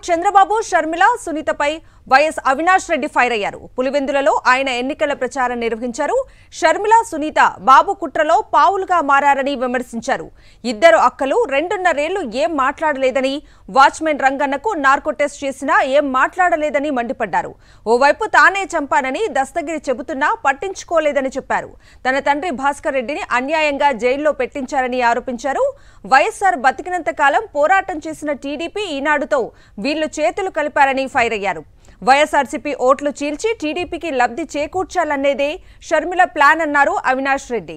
Chandrababu Sharmila సునీతపై YS Avinash Reddy fire అయ్యారు. పులివెందులలో ఆయన ఎన్నికల ప్రచారం నిర్వహించారు. షర్మిల సునీత బాబు కుట్రలో పావులుగా మారారని విమర్శించారు. ఇద్దరు అక్కలు 2.5 ఏళ్లు ఏం మాట్లాడలేదని, వాచ్మెన్ రంగన్నకు నార్కో టెస్ట్ చేసినా ఏం మాట్లాడలేదని మండిపడ్డారు. ఓవైపు తానే చంపానని దస్తగిరి చెబుతున్నా పట్టించుకోలేదని చెప్పారు. తన తండ్రి భాస్కర్ రెడ్డిని అన్యాయంగా జైల్లో పెట్టించారని ఆరోపించారు. వైఎస్ఆర్ బతికినంత కాలం పోరాటం చేసిన టీడీపీ ఈనాడుతో వీళ్లు చేతులు కలిపారని ఫైర్ అయ్యారు. వైఎస్ఆర్సీపీ ఓట్లు చీల్చి టీడీపీకి లబ్ధి చేకూర్చాలనేదే షర్మిల ప్లాన్ అన్నారు అవినాష్ రెడ్డి.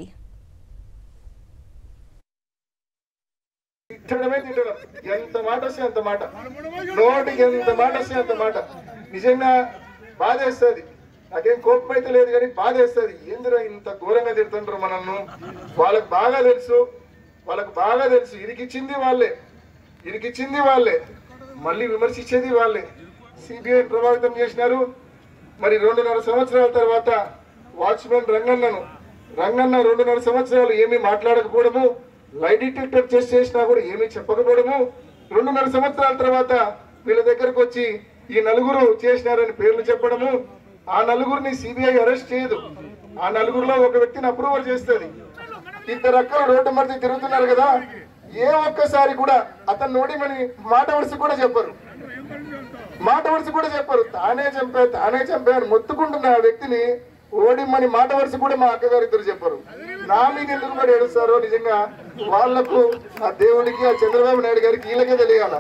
నిజంగా బాధేస్తుంది. నాకేం కోపం అయితే లేదు కానీ బాధేస్తుంది. ఎందులో ఇంత ఘోరంగా తిడుతుంటారు మనల్ని. వాళ్ళకు బాగా తెలుసు ఇరికిచ్చింది వాళ్ళే, మళ్ళీ విమర్శించేది వాళ్ళే. సిబిఐ ప్రభావితం చేసినారు. మరి 2.5 సంవత్సరాల తర్వాత వాచ్మెన్ రంగన్న 2.5 సంవత్సరాలు ఏమీ మాట్లాడకపోవడము, లై డిటెక్టర్ టెస్ట్ చేసినా కూడా ఏమీ చెప్పకపోవడము, 2.5 సంవత్సరాల తర్వాత వీళ్ళ దగ్గరకు వచ్చి ఈ 4 చేసినారని పేర్లు చెప్పడము. ఆ 4 సిబిఐ అరెస్ట్ చేయదు. ఆ 4లో ఒక వ్యక్తిని అప్రూవల్ చేస్తుంది. 2 అక్కలు రోడ్డు మధ్య తిరుగుతున్నారు కదా, ఏ ఒక్కసారి కూడా అతను నోడిమని మాట వరుస కూడా చెప్పరు. తానే చంపా అని మొత్తుకుంటున్న ఆ వ్యక్తిని ఓడిమని మాట వరుస కూడా మా అక్కగారు ఇద్దరు చెప్పరు. నా మీద ఎందుకు మరి ఏడుస్తారో నిజంగా వాళ్లకు, ఆ దేవుడికి, ఆ చంద్రబాబు నాయుడు గారికి వీళ్ళకే తెలియాల.